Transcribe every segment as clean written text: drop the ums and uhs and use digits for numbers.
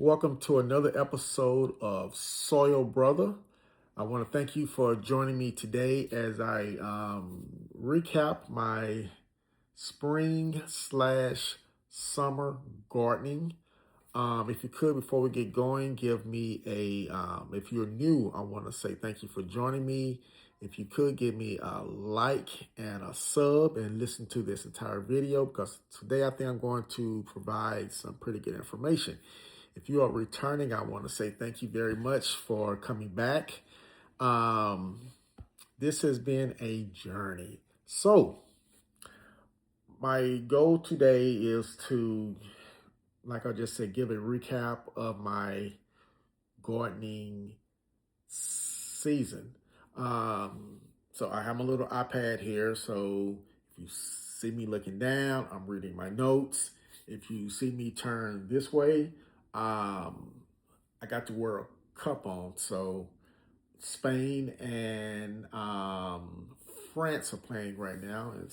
Welcome to another episode of Soil Brother. I want to thank you for joining me today as I recap my spring slash summer gardening. If you could, before we get going, give me if you're new, I want to say thank you for joining me. If you could give me a like and a sub and listen to this entire video, because today I think I'm going to provide some pretty good information. If you are returning, I want to say thank you very much for coming back. Um, this has been a journey. So, my goal today is to, like I just said, give a recap of my gardening season. So, I have my little iPad here. So, if you see me looking down, I'm reading my notes. If you see me turn this way, I got to wear a cup on. So Spain and France are playing right now, and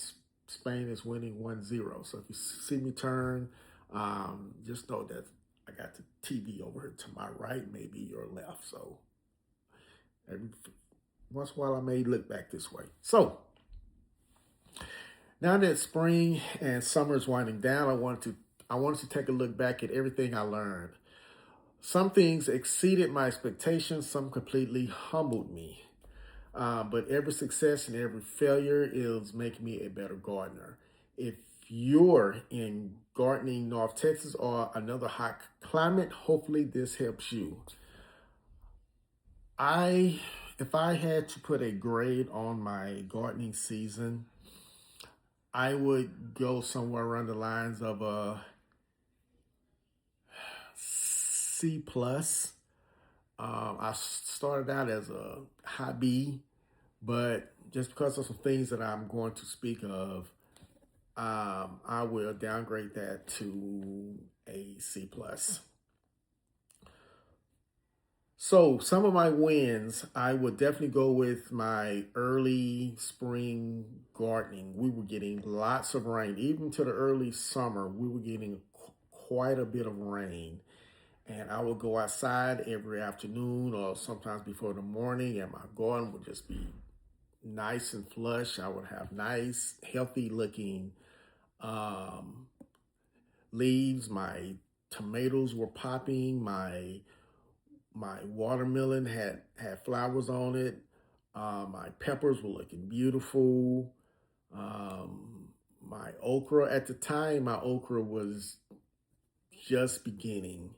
Spain is winning 1-0. So if you see me turn, just know that I got the TV over here to my right, maybe your left. So every once in a while, I may look back this way. So now that spring and summer is winding down, I wanted to take a look back at everything I learned. Some things exceeded my expectations, some completely humbled me. But every success and every failure is making me a better gardener. If you're in gardening North Texas or another hot climate, hopefully this helps you. If I had to put a grade on my gardening season, I would go somewhere around the lines of a C plus. I started out as a high B, but just because of some things that I'm going to speak of, I will downgrade that to a C plus. So some of my wins, I would definitely go with my early spring gardening. We were getting lots of rain, even to the early summer. We were getting quite a bit of rain. And I would go outside every afternoon or sometimes before the morning, and my garden would just be nice and flush. I would have nice, healthy looking um, leaves. My tomatoes were popping. My watermelon had flowers on it. My peppers were looking beautiful. My okra at the time, my okra was just beginning.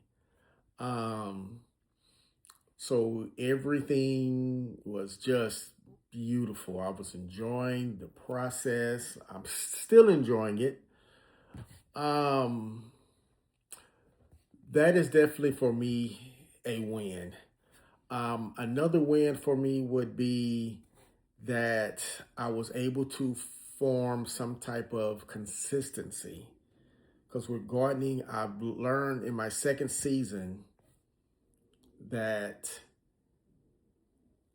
Um, So everything was just beautiful. I was enjoying the process. I'm still enjoying it. Um, that is definitely for me a win. Another win for me would be that I was able to form some type of consistency. Because with gardening, I've learned in my second season that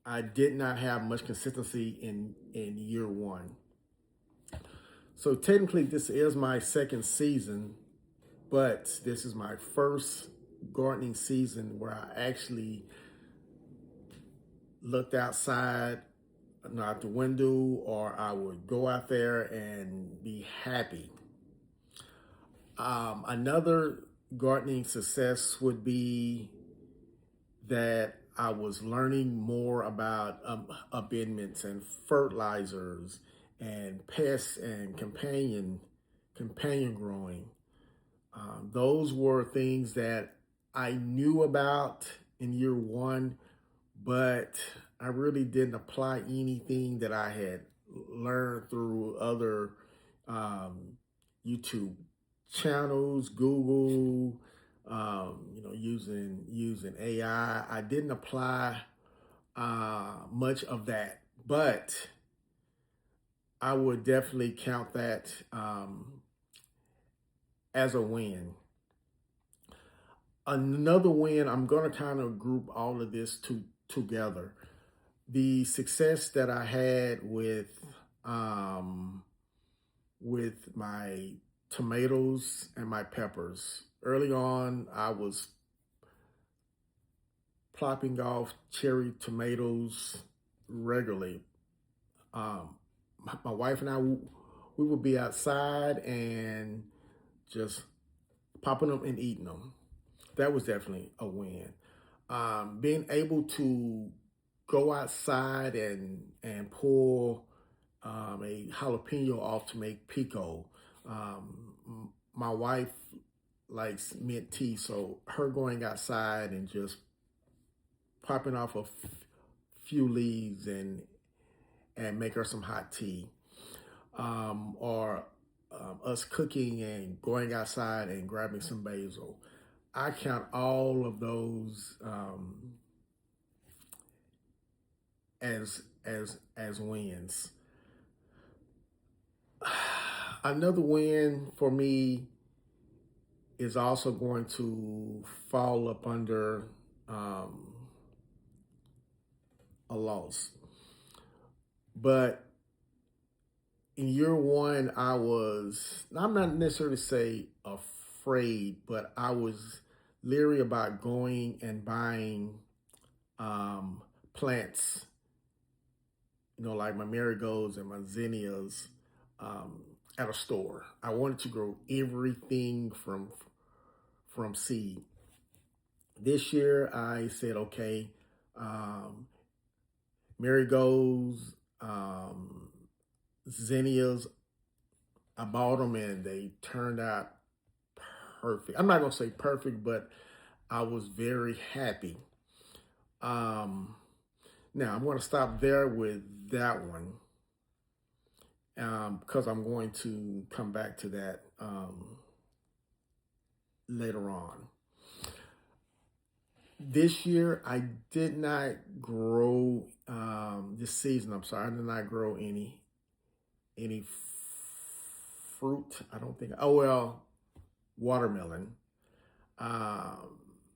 I did not have much consistency in year one. So technically, this is my second season, but this is my first gardening season where I actually looked outside, out the window, or I would go out there and be happy. Another gardening success would be that I was learning more about amendments and fertilizers and pests and companion growing. Those were things that I knew about in year one, but I really didn't apply anything that I had learned through other um, YouTube channels, Google, using AI. I didn't apply much of that, but I would definitely count that as a win. Another win, I'm going to kind of group all of this together. The success that I had um, with my tomatoes and my peppers. Early on, I was plopping off cherry tomatoes regularly. My wife and I, we would be outside and just popping them and eating them. That was definitely a win. Being able to go outside and pull a jalapeno off to make pico. My wife likes mint tea, so her going outside and just popping off a few leaves and make her some hot tea, or us cooking and going outside and grabbing some basil. I count all of those as wins. Another win for me is also going to fall up under a loss. But in year one, I'm not necessarily say afraid, but I was leery about going and buying plants, like my marigolds and my zinnias at a store. I wanted to grow everything from seed. This year, I said, okay, marigolds, zinnias, I bought them and they turned out perfect. I'm not going to say perfect, but I was very happy. Now, I'm going to stop there with that one because I'm going to come back to that later on. This year, I did not grow, this season, I'm sorry, I did not grow any fruit. I don't think, oh, well, watermelon. I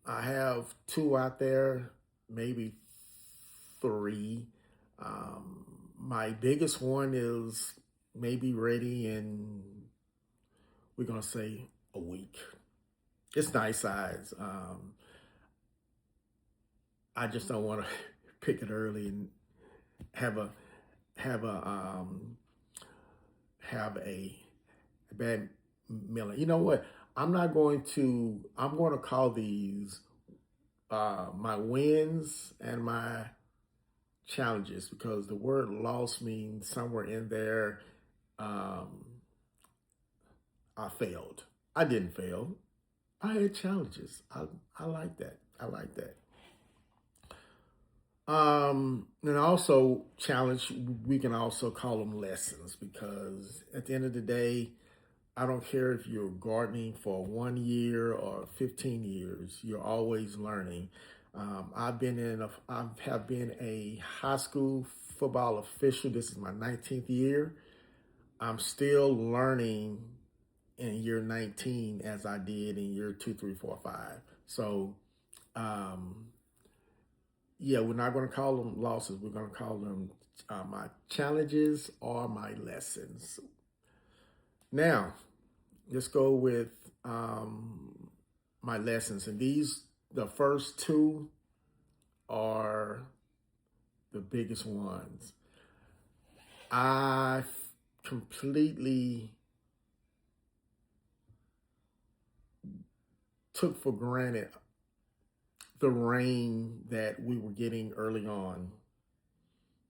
have 2 out there, maybe 3. My biggest one is maybe ready in, we're going to say, a week. It's nice size. I just don't want to pick it early and have a bad melon. You know what? I'm going to call these my wins and my challenges, because the word loss means somewhere in there I failed. I didn't fail. I had challenges. I like that. I like that. And also challenge, we can also call them lessons, because at the end of the day, I don't care if you're gardening for 1 year or 15 years, you're always learning. I have been a high school football official. This is my 19th year. I'm still learning in year 19 as I did in year 2, 3, 4, 5. So, yeah, we're not going to call them losses. We're going to call them my challenges or my lessons. Now, let's go with my lessons. And the first 2 are the biggest ones. I completely took for granted the rain that we were getting early on.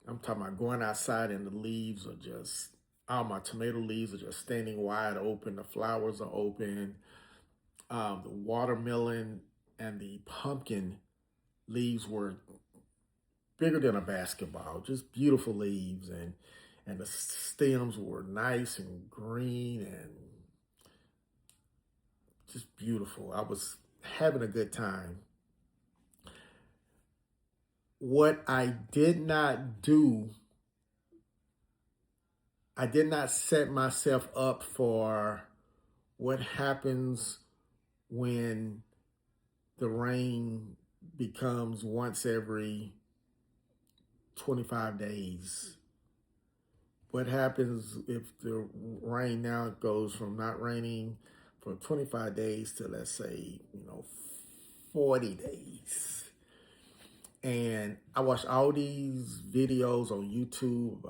I'm talking about going outside and the leaves are just, all my tomato leaves are just standing wide open. The flowers are open. The watermelon and the pumpkin leaves were bigger than a basketball, just beautiful leaves. And the stems were nice and green and just beautiful. I was having a good time. What I did not do, I did not set myself up for what happens when the rain becomes once every 25 days. What happens if the rain now goes from not raining for 25 days to, let's say, 40 days? And I watched all these videos on YouTube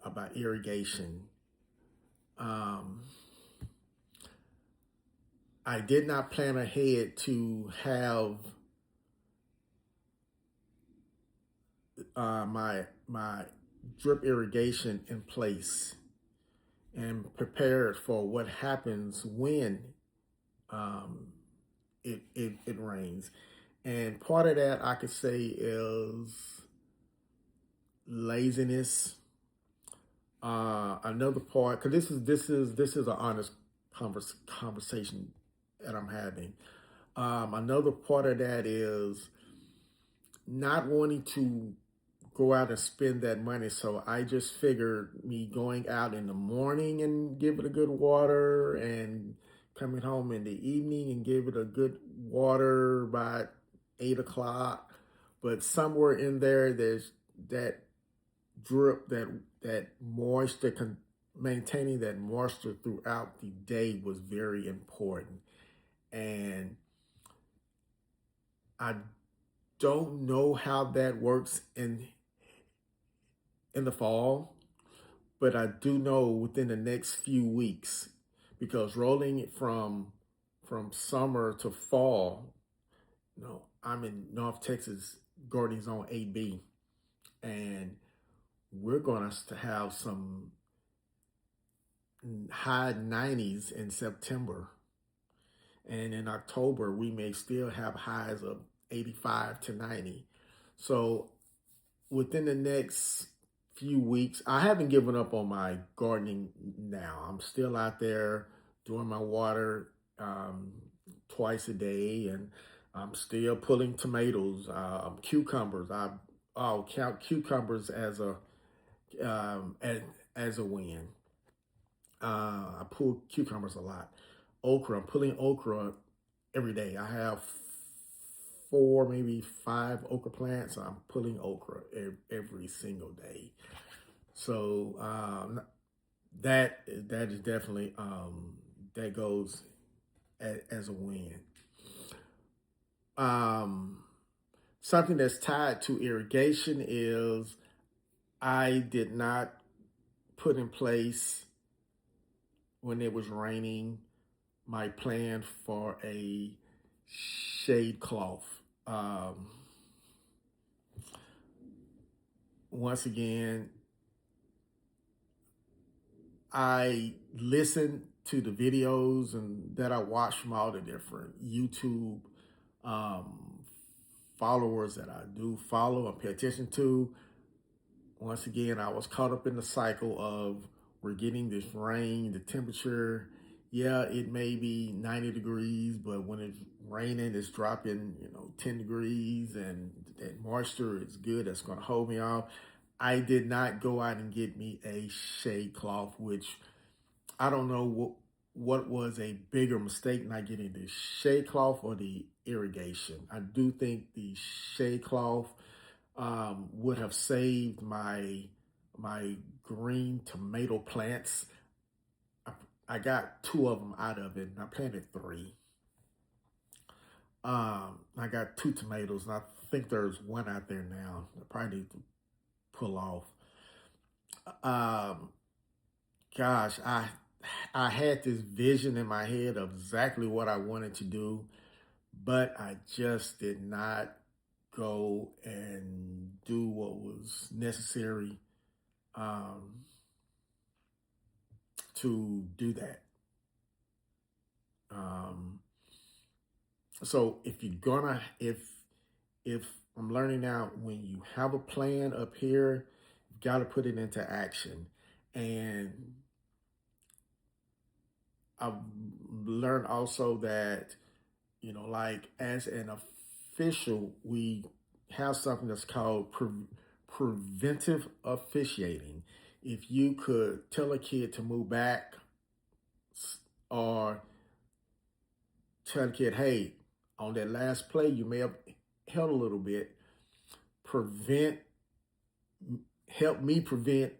about irrigation. Um, I did not plan ahead to have my drip irrigation in place and prepared for what happens when um, it rains. And part of that I could say is laziness. Another part, because this is an honest conversation that I'm having. Another part of that is not wanting to go out and spend that money. So I just figured me going out in the morning and give it a good water, and coming home in the evening and give it a good water by 8 o'clock. But somewhere in there, there's that drip, that moisture, maintaining that moisture throughout the day was very important. And I don't know how that works in the fall, but I do know within the next few weeks, because rolling it from summer to fall, I'm in North Texas, gardening zone AB, and we're going to have some high 90s in September. And in October, we may still have highs of 85 to 90. So within the next few weeks, I haven't given up on my gardening now. I'm still out there doing my water twice a day, and I'm still pulling tomatoes, cucumbers. I'll count cucumbers as a win. I pull cucumbers a lot. Okra, I'm pulling okra every day. I have 4, maybe 5 okra plants. I'm pulling okra every single day. So that is definitely that goes as a win. Something that's tied to irrigation is I did not put in place, when it was raining, my plan for a shade cloth. Once again, I listened to the videos and that I watched from all the different YouTube um, followers that I do follow and pay attention to. Once again, I was caught up in the cycle of, we're getting this rain, the temperature, yeah, it may be 90 degrees, but when it's raining, it's dropping, 10 degrees, and that moisture is good. That's going to hold me off. I did not go out and get me a shade cloth, which I don't know what was a bigger mistake, not getting the shade cloth or the irrigation. I do think the shade cloth would have saved my green tomato plants. I got 2 of them out of it, and I planted 3. I got 2 tomatoes, and I think there's 1 out there now. I probably need to pull off. Gosh, I had this vision in my head of exactly what I wanted to do, but I just did not go and do what was necessary to do that. So if I'm learning now, when you have a plan up here, you've got to put it into action. And I've learned also that, like as an official, we have something that's called preventive officiating. If you could tell a kid to move back, or tell the kid, hey, on that last play, you may have held a little bit, help me prevent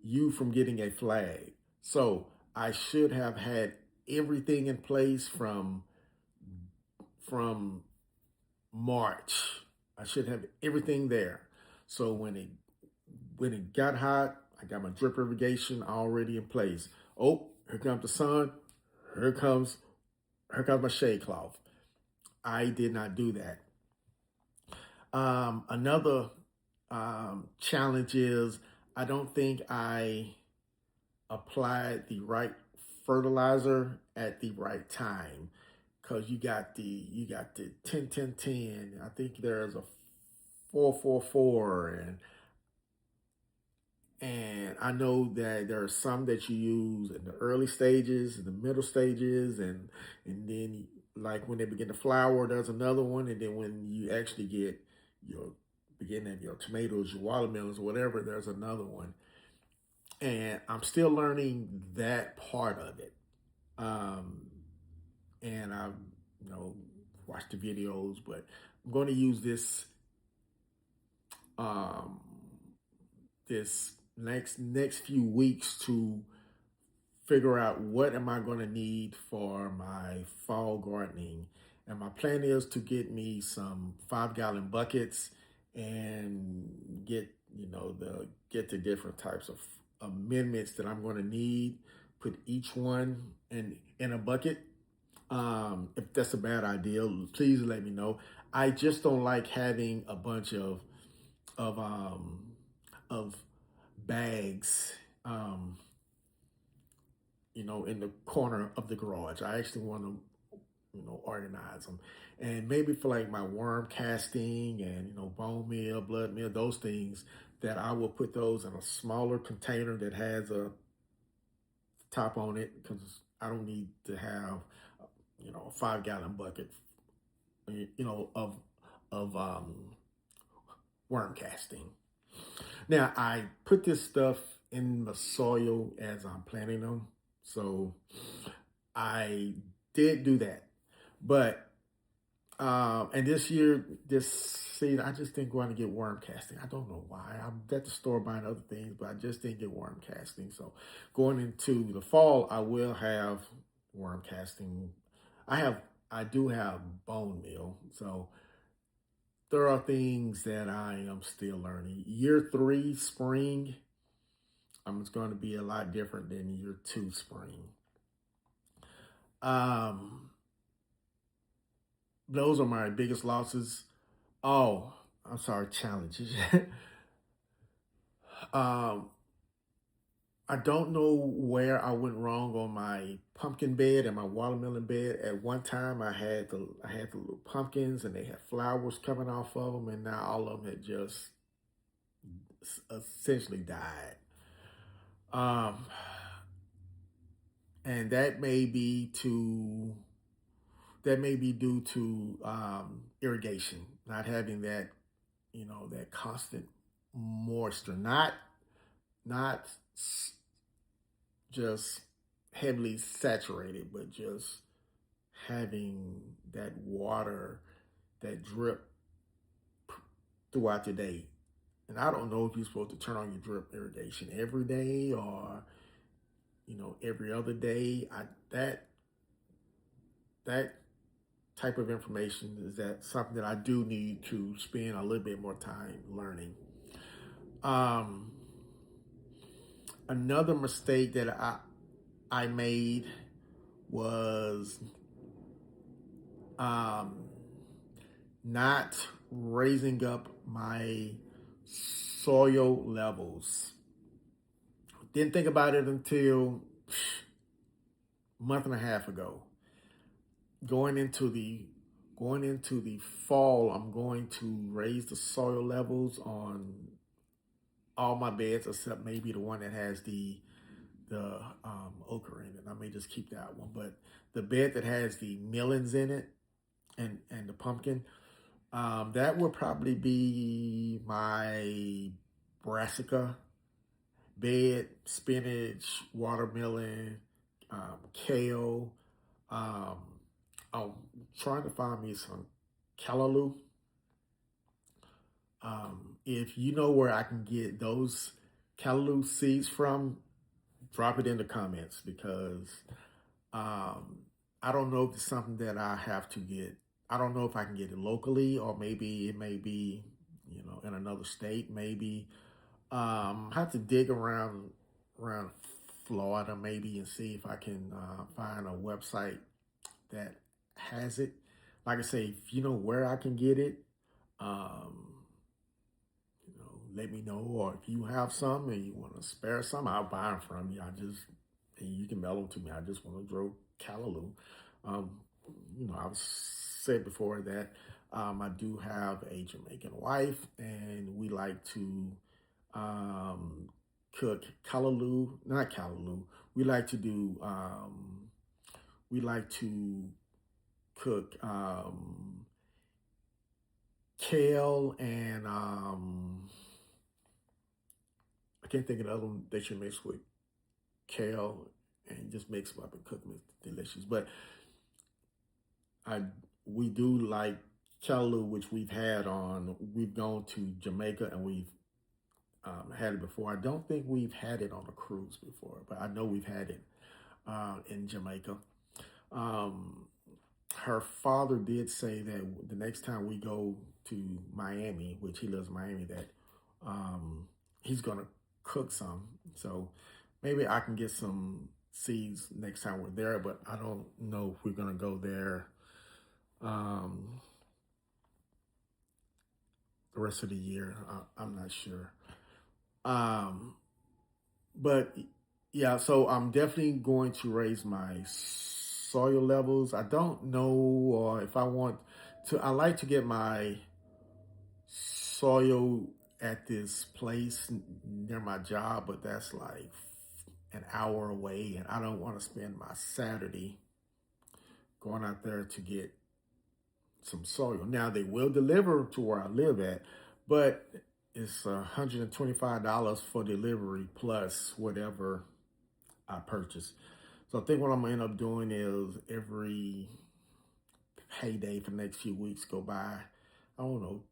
you from getting a flag. So I should have had everything in place from March. I should have everything there. So when it got hot, I got my drip irrigation already in place. Oh, here comes the sun. Here comes here comes my shade cloth. I did not do that. Another challenge is I don't think I applied the right fertilizer at the right time because you got the 10-10-10. I think there's a 4-4-4, and I know that there are some that you use in the early stages, in the middle stages, and then like when they begin to flower, there's another one, and then when you actually get your beginning of your tomatoes, your watermelons, whatever, there's another one. And I'm still learning that part of it. Um, and I've watched the videos, but I'm going to use um, this next few weeks to figure out what am I going to need for my fall gardening. And my plan is to get me some 5-gallon buckets and get the different types of amendments that I'm going to need. Put each one in a bucket. If that's a bad idea, please let me know. I just don't like having a bunch of of bags, in the corner of the garage. I actually want to, organize them, and maybe for like my worm casting and bone meal, blood meal, those things that I will put those in a smaller container that has a top on it because I don't need to have a 5-gallon bucket, of worm casting. Now I put this stuff in the soil as I'm planting them, so I did do that. But and this year, this season, I just didn't go out and get worm casting. I don't know why. I'm at the store buying other things, but I just didn't get worm casting. So going into the fall, I will have worm casting. I do have bone meal. So there are things that I am still learning. Year 3, spring, it's going to be a lot different than year 2, spring. Um, those are my biggest losses. Oh, I'm sorry, challenges. um, I don't know where I went wrong on my pumpkin bed and my watermelon bed. At one time, I had the little pumpkins and they had flowers coming off of them, and now all of them had just essentially died. Um, and that may be due to irrigation, not having that constant moisture, not just heavily saturated, but just having that water, that drip throughout the day. And I don't know if you're supposed to turn on your drip irrigation every day or every other day. That type of information is that something that I do need to spend a little bit more time learning. Um, Another mistake that I made was um, not raising up my soil levels. Didn't think about it until a month and a half ago. Going into the fall, I'm going to raise the soil levels on all my beds except maybe the one that has the ochre in it. I may just keep that one, but the bed that has the melons in it and the pumpkin, that would probably be my brassica bed: spinach, watermelon, kale. Um, I'm trying to find me some callaloo. If you know where I can get those callaloo seeds from, drop it in the comments because um, I don't know if it's something that I have to get I don't know if I can get it locally, or maybe it may be, in another state. Maybe have to dig around Florida maybe and see if I can find a website that has it. Like I say, if you know where I can get it, um, let me know. Or if you have some and you want to spare some, I'll buy them from you. And you can mail them to me. I just want to grow callaloo. Um, I've said before that I do have a Jamaican wife, and we like to um, cook callaloo, not callaloo. We like to do, we like to cook kale and I can't think of the other one that you mix with kale and just mix them up and cook them. It's delicious. But I we do like callaloo, which we've gone to Jamaica and we've had it before. I don't think we've had it on a cruise before, but I know we've had it in Jamaica. Um, Her father did say that the next time we go to Miami, which he lives in Miami, that he's gonna cook some. So maybe I can get some seeds next time we're there, but I don't know if we're gonna go there um, the rest of the year. I'm not sure. Um, but yeah, so I'm definitely going to raise my soil levels. I don't know if I want to. I like to get my soil at this place near my job, but that's like an hour away, and I don't want to spend my Saturday going out there to get some soil. Now they will deliver to where I live at, but it's $125 for delivery plus whatever I purchase. So I think what I'm gonna end up doing is every payday for the next few weeks go buy, I don't know,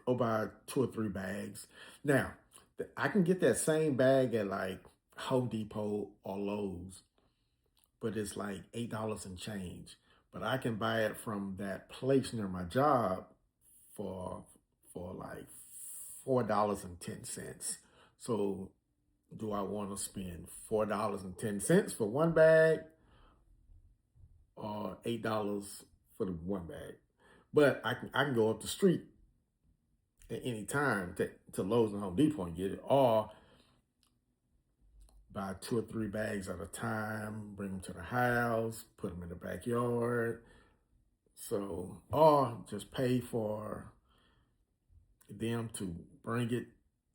go buy 2 or 3 bags. Now, I can get that same bag at like Home Depot or Lowe's, but it's like $8 and change. But I can buy it from that place near my job for like $4.10. So do I want to spend $4.10 for one bag or $8 for the one bag? But I can go up the street at any time to Lowe's and Home Depot and get it, or buy 2 or 3 bags at a time, bring them to the house, put them in the backyard. So, or just pay for them to bring it,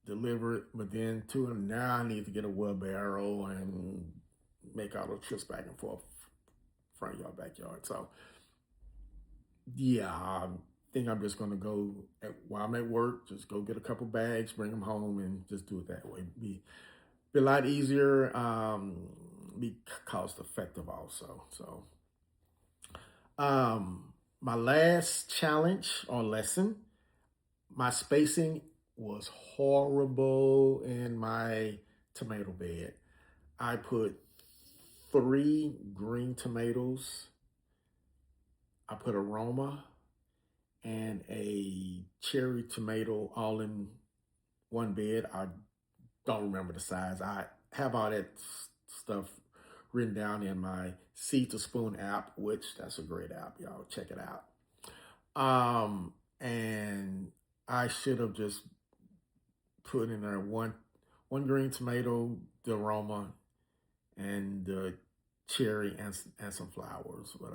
deliver it, but then too, now I need to get a wheelbarrow and make all the trips back and forth front yard, backyard. So, yeah, I think I'm just gonna while I'm at work, just go get a couple bags, bring them home, and just do it that way. Be a lot easier, be cost effective also. So, my last challenge or lesson, my spacing was horrible in my tomato bed. I put 3 green tomatoes. I put a Roma and a cherry tomato all in one bed. I don't remember the size. I have all that stuff written down in my Seed to Spoon app, which that's a great app. Y'all check it out. And I should have just put in there one green tomato, the aroma, and the cherry and some flowers. But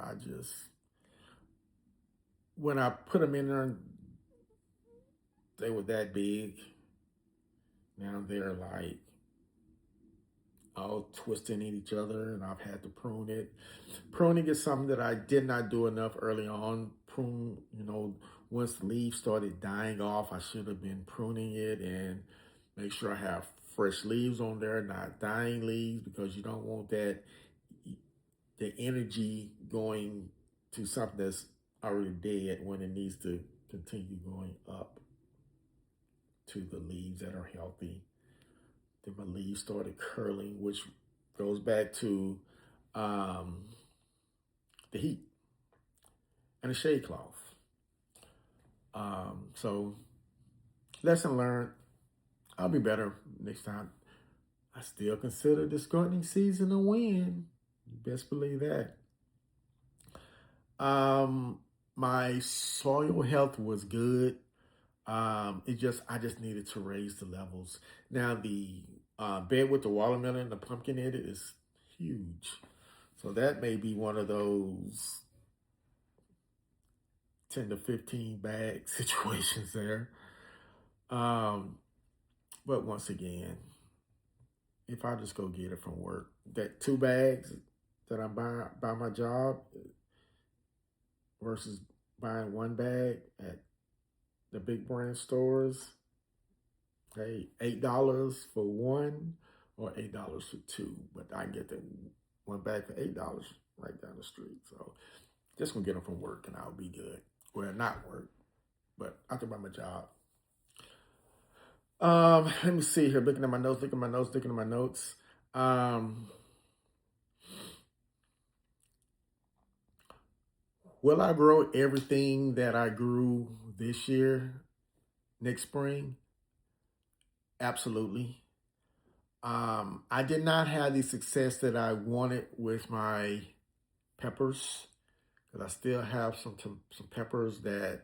when I put them in there, they were that big. Now they're like all twisting in each other, and I've had to prune it. Pruning is something that I did not do enough early on. Once the leaves started dying off, I should have been pruning it and make sure I have fresh leaves on there, not dying leaves, because you don't want the energy going to something that's already dead when it needs to continue going up to the leaves that are healthy. Then my leaves started curling, which goes back to the heat. and a shade cloth. So lesson learned. I'll be better next time. I still consider this gardening season a win. You best believe that. Um, my soil health was good. I just needed to raise the levels. Now the bed with the watermelon and the pumpkin in it is huge. So that may be one of those 10 to 15 bag situations there. Um, but once again, if I just go get it from work, that 2 bags that I'm buying by my job versus buying 1 bag at the big brand stores, hey, $8 for one or $8 for two, but I can get the 1 bag for $8 right down the street. So just gonna get them from work and I'll be good. Well, not work, but I can buy my job. Let me see here. Looking at my notes, looking at my notes. Will I grow everything that I grew this year, next spring? Absolutely. I did not have the success that I wanted with my peppers because I still have some peppers that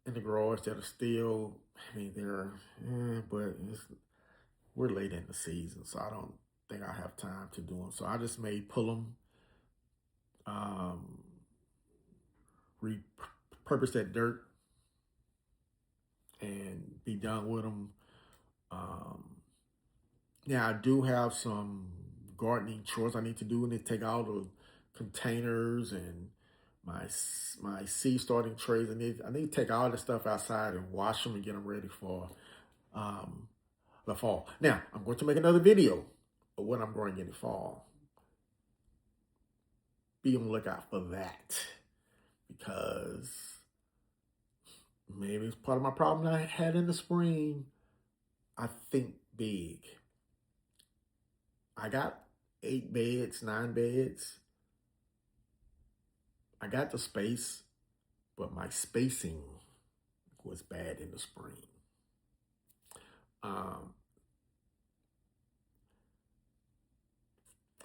in the growers that are still. I mean, but we're late in the season, so I don't think I have time to do them. So I just may pull them, um, repurpose that dirt, and be done with them. Um, Now I do have some gardening chores I need to do. I need to take out the containers and my seed starting trays. I need to take all this stuff outside and wash them and get them ready for um, the fall. Now I'm going to make another video of what I'm growing in the fall. Be on the lookout for that because maybe it's part of my problem I had in the spring. I think big. I got 8 beds, 9 beds. I got the space, but my spacing was bad in the spring. Um,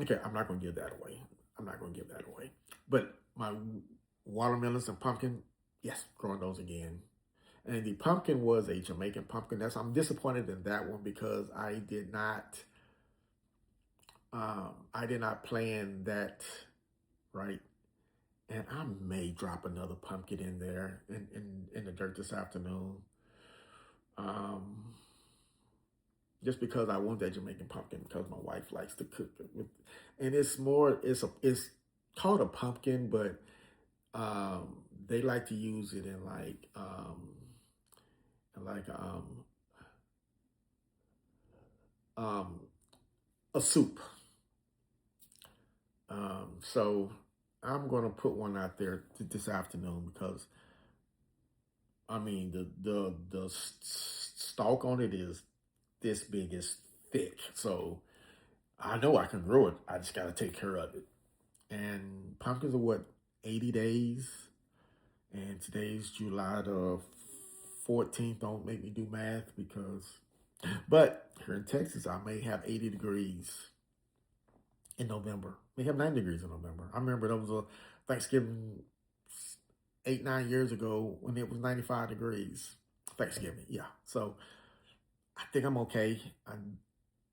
okay, I'm not going to give that away. I'm not going to give that away. But my watermelons and pumpkin, yes, growing those again. And the pumpkin was a Jamaican pumpkin. I'm disappointed in that one because I did not plan that right. And I may drop another pumpkin in there in the dirt this afternoon. Um, just because I want that Jamaican pumpkin because my wife likes to cook it with, and it's called a pumpkin, but they like to use it in like um, a soup. So I'm gonna put one out there this afternoon because I mean the stalk on it is this big, is thick, so I know I can grow it. I just got to take care of it. And pumpkins are what, 80 days? And today's July the 14th. Don't make me do math but here in Texas, I may have 80 degrees in November. May have 90 degrees in November. I remember there was a Thanksgiving 8, 9 years ago when it was 95 degrees. Thanksgiving, yeah. So I think I'm okay. I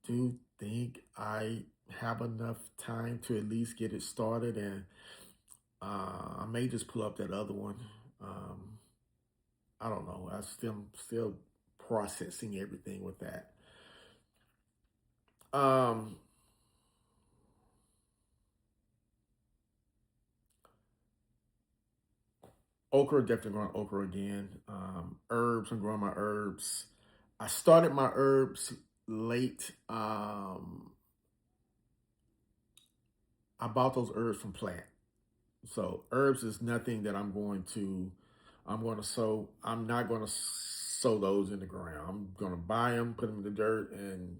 do think I have enough time to at least get it started, and I may just pull up that other one. Um, I don't know. I still processing everything with that. Um, Okra, definitely growing okra again. Herbs, I'm growing my herbs. I started my herbs late. I bought those herbs from plant. So herbs is nothing that I'm going to sow. I'm not going to sow those in the ground. I'm going to buy them, put them in the dirt, and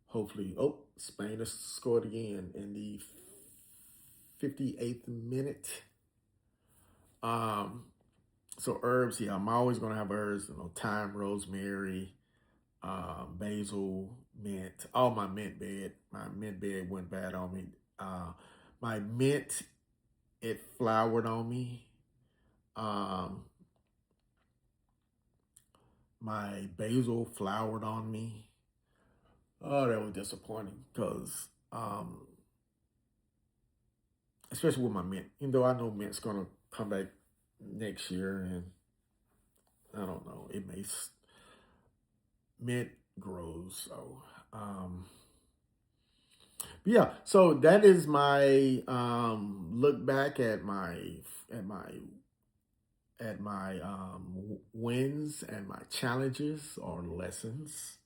hopefully, Spain has scored again in the 58th minute. So herbs, yeah, I'm always gonna have herbs. Thyme, rosemary, basil, mint. Oh, my mint bed went bad on me. My mint, it flowered on me. Um, my basil flowered on me. Oh, that was disappointing because, especially with my mint, even though I know mint's gonna come back next year, and I don't know, mint grows. So, but yeah, so that is my look back at my wins and my challenges or lessons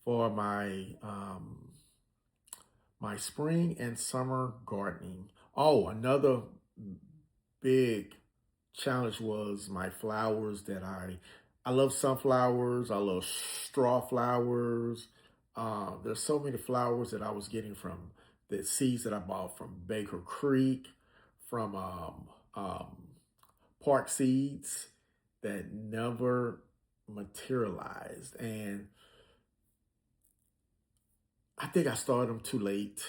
for my spring and summer gardening. Oh, another big challenge was my flowers that I love sunflowers, I love straw flowers. There's so many flowers that I was getting from the seeds that I bought from Baker Creek, from Park Seeds, that never materialized. And I think I started them too late,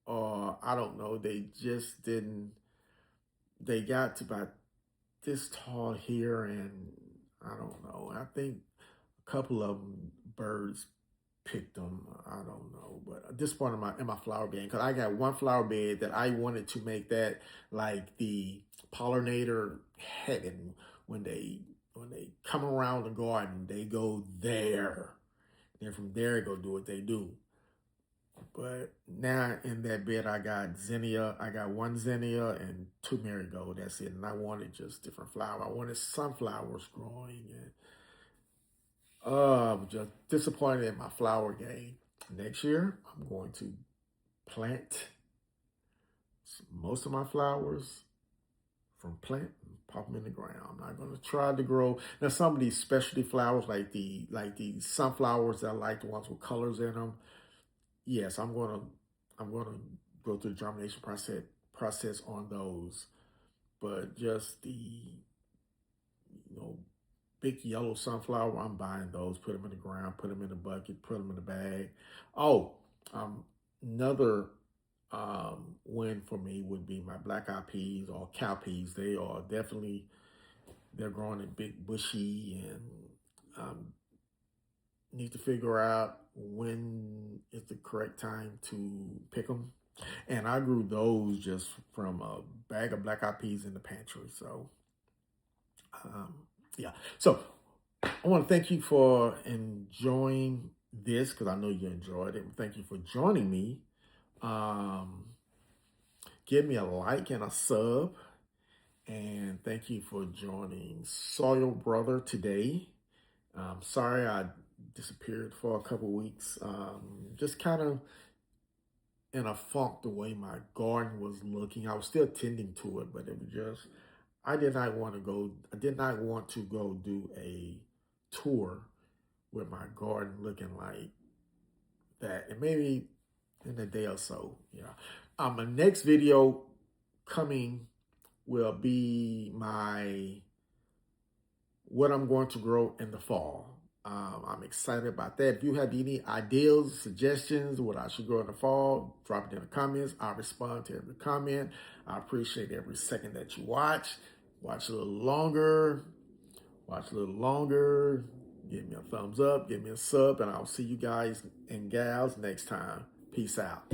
or I don't know, they just didn't, they got to about this tall here, and I don't know. I think a couple of them, birds picked them. I don't know, but at this point in my flower bed, because I got one flower bed that I wanted to make that like the pollinator heaven. When they come around the garden, they go there. Then from there, they go do what they do. But now in that bed, I got zinnia. I got one zinnia and two marigold. That's it. And I wanted just different flower. I wanted sunflowers growing. And I'm just disappointed in my flower game. Next year, I'm going to plant most of my flowers from plant and pop them in the ground. I'm not going to try to grow. Now, some of these specialty flowers, like the sunflowers that I like, the ones with colors in them. Yes, I'm gonna go through the germination process on those, but just the big yellow sunflower, I'm buying those, put them in the ground, put them in a bucket, put them in a bag. Oh, another win for me would be my black eyed peas or cow peas. They're growing in big bushy, and need to figure out when is the correct time to pick them. And I grew those just from a bag of black eyed peas in the pantry. So, yeah. So I want to thank you for enjoying this, because I know you enjoyed it. Thank you for joining me. Give me a like and a sub. And thank you for joining Soil Brother today. Sorry I disappeared for a couple weeks. Just kind of in a funk the way my garden was looking. I was still tending to it, but it was just, I did not want to go do a tour with my garden looking like that. And maybe in a day or so, yeah. My next video coming will be what I'm going to grow in the fall. I'm excited about that. If you have any ideas, suggestions, what I should grow in the fall, drop it in the comments. I'll respond to every comment. I appreciate every second that you watch. Watch a little longer. Give me a thumbs up, give me a sub, and I'll see you guys and gals next time. Peace out.